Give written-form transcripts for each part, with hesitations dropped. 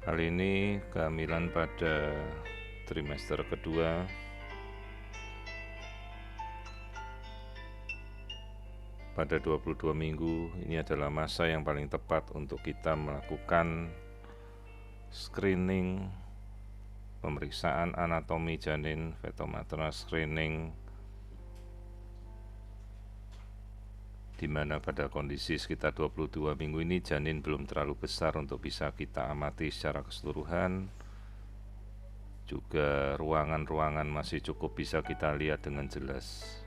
Kali ini kehamilan pada trimester kedua. Pada 22 minggu ini adalah masa yang paling tepat untuk kita melakukan screening, pemeriksaan anatomi janin, fetal-maternal screening, di mana pada kondisi sekitar 22 minggu ini janin belum terlalu besar untuk bisa kita amati secara keseluruhan. Juga ruangan-ruangan masih cukup bisa kita lihat dengan jelas.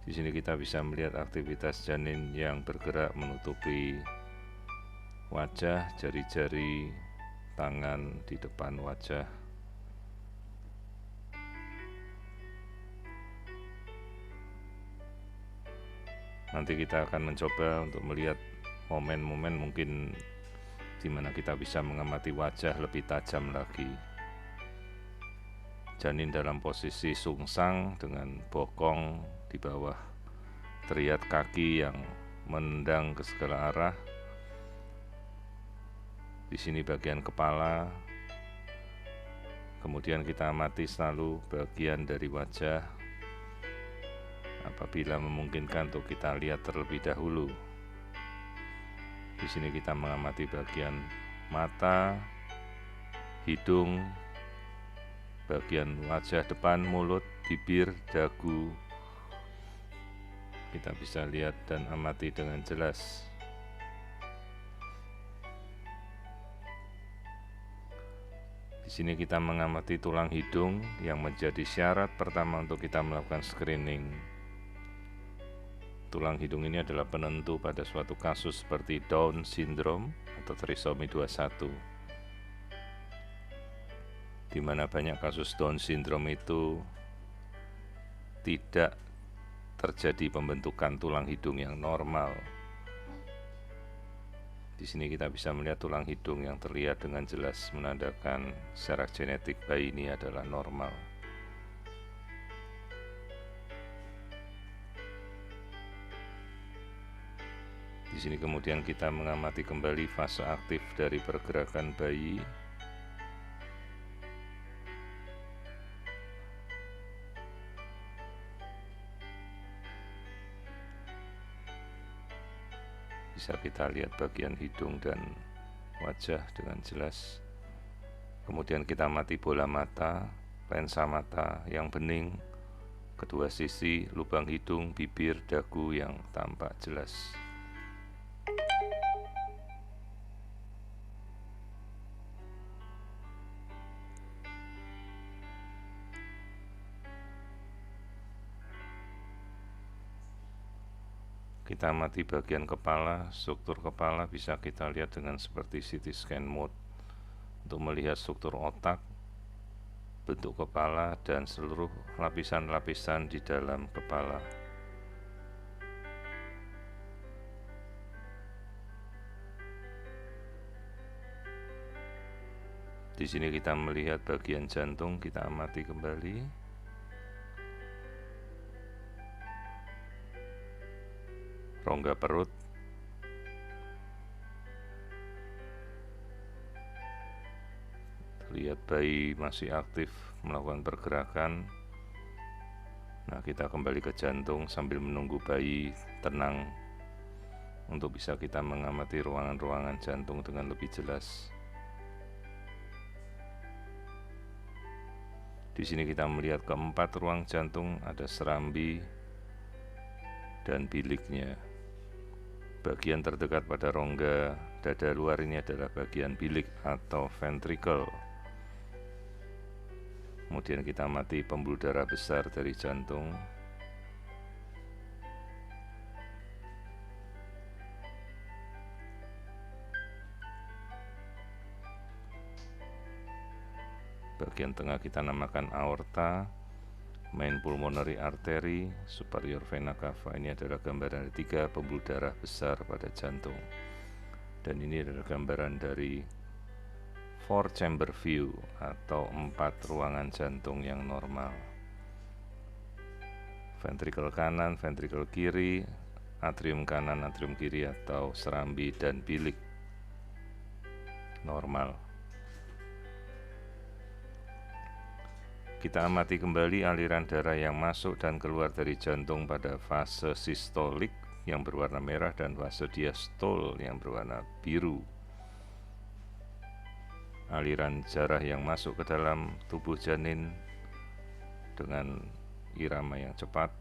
Di sini kita bisa melihat aktivitas janin yang bergerak menutupi wajah, jari-jari tangan di depan wajah. Nanti kita akan mencoba untuk melihat momen-momen mungkin di mana kita bisa mengamati wajah lebih tajam lagi. Janin dalam posisi sungsang dengan bokong di bawah teriak kaki yang menendang ke segala arah. Di sini bagian kepala. Kemudian kita amati selalu bagian dari wajah. Apabila memungkinkan untuk kita lihat terlebih dahulu. Di sini kita mengamati bagian mata, hidung, bagian wajah depan, mulut, bibir, dagu. Kita bisa lihat dan amati dengan jelas. Di sini kita mengamati tulang hidung yang menjadi syarat pertama untuk kita melakukan screening. Tulang hidung ini adalah penentu pada suatu kasus seperti Down syndrome atau trisomi 21, di mana banyak kasus Down syndrome itu tidak terjadi pembentukan tulang hidung yang normal. Di sini kita bisa melihat tulang hidung yang terlihat dengan jelas menandakan secara genetik bayi ini adalah normal. Di sini kemudian kita mengamati kembali fase aktif dari pergerakan bayi. Bisa kita lihat bagian hidung dan wajah dengan jelas. Kemudian kita amati bola mata, lensa mata yang bening, kedua sisi, lubang hidung, bibir, dagu yang tampak jelas. Kita amati bagian kepala, struktur kepala bisa kita lihat dengan seperti CT scan mode untuk melihat struktur otak, bentuk kepala, dan seluruh lapisan-lapisan di dalam kepala. Di sini kita melihat bagian jantung, kita amati kembali. Rongga perut, terlihat bayi masih aktif melakukan pergerakan. Nah, kita kembali ke jantung sambil menunggu bayi tenang untuk bisa kita mengamati ruangan-ruangan jantung dengan lebih jelas. Di sini kita melihat keempat ruang jantung, ada serambi dan biliknya. Bagian terdekat pada rongga dada luar ini adalah bagian bilik atau ventricle. Kemudian kita amati pembuluh darah besar dari jantung. Bagian tengah kita namakan aorta, main pulmonary artery, superior vena cava. Ini adalah gambaran dari 3 pembuluh darah besar pada jantung. Dan ini adalah gambaran dari 4 chamber view atau 4 ruangan jantung yang normal. ventrikel kanan, ventrikel kiri, atrium kanan, atrium kiri, atau serambi dan bilik normal. Kita amati kembali aliran darah yang masuk dan keluar dari jantung pada fase sistolik yang berwarna merah dan fase diastol yang berwarna biru. Aliran darah yang masuk ke dalam tubuh janin dengan irama yang cepat,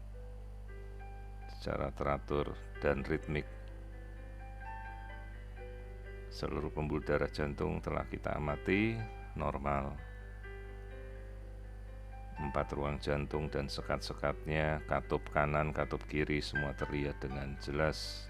secara teratur dan ritmik. Seluruh pembuluh darah jantung telah kita amati normal. 4 ruang jantung dan sekat-sekatnya, katup kanan, katup kiri, semua terlihat dengan jelas.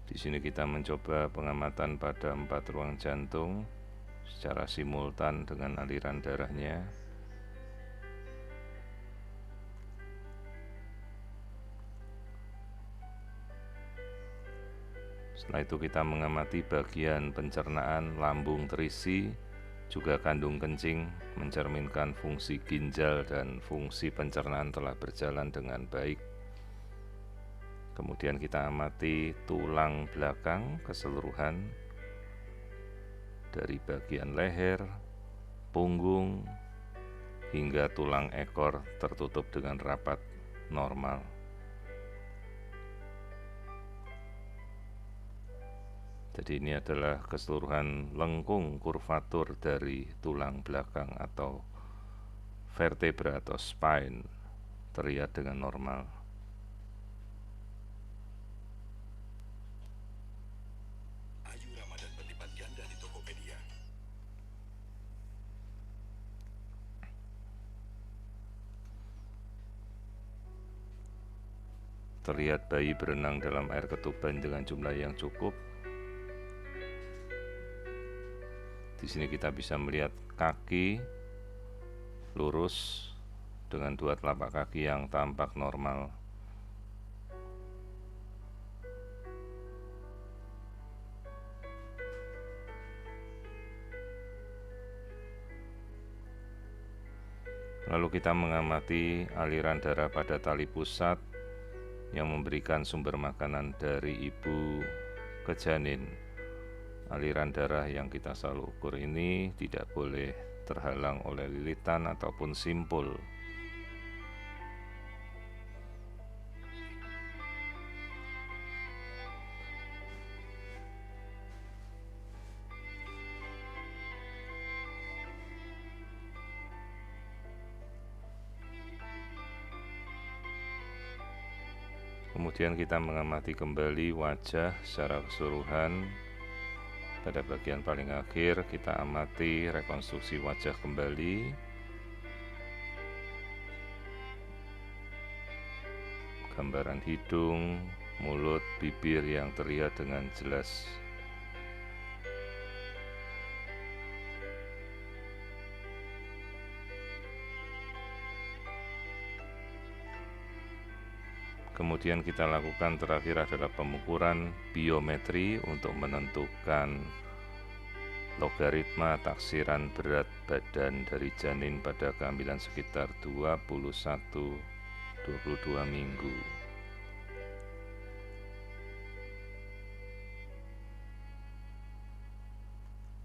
Di sini kita mencoba pengamatan pada 4 ruang jantung secara simultan dengan aliran darahnya. Setelah itu kita mengamati bagian pencernaan, lambung terisi, juga kandung kencing, mencerminkan fungsi ginjal dan fungsi pencernaan telah berjalan dengan baik. Kemudian kita amati tulang belakang keseluruhan, dari bagian leher, punggung, hingga tulang ekor tertutup dengan rapat normal. Jadi ini adalah keseluruhan lengkung kurvatur dari tulang belakang atau vertebra atau spine terlihat dengan normal. Terlihat bayi berenang dalam air ketuban dengan jumlah yang cukup. Di sini kita bisa melihat kaki lurus dengan 2 telapak kaki yang tampak normal. Lalu kita mengamati aliran darah pada tali pusat yang memberikan sumber makanan dari ibu ke janin. Aliran darah yang kita selalu ukur ini tidak boleh terhalang oleh lilitan ataupun simpul. Kemudian kita mengamati kembali wajah secara keseluruhan. Pada bagian paling akhir kita amati rekonstruksi wajah kembali. Gambaran hidung, mulut, bibir yang terlihat dengan jelas. Kemudian kita lakukan terakhir adalah pengukuran biometri untuk menentukan logaritma taksiran berat badan dari janin pada kehamilan sekitar 21-22 minggu.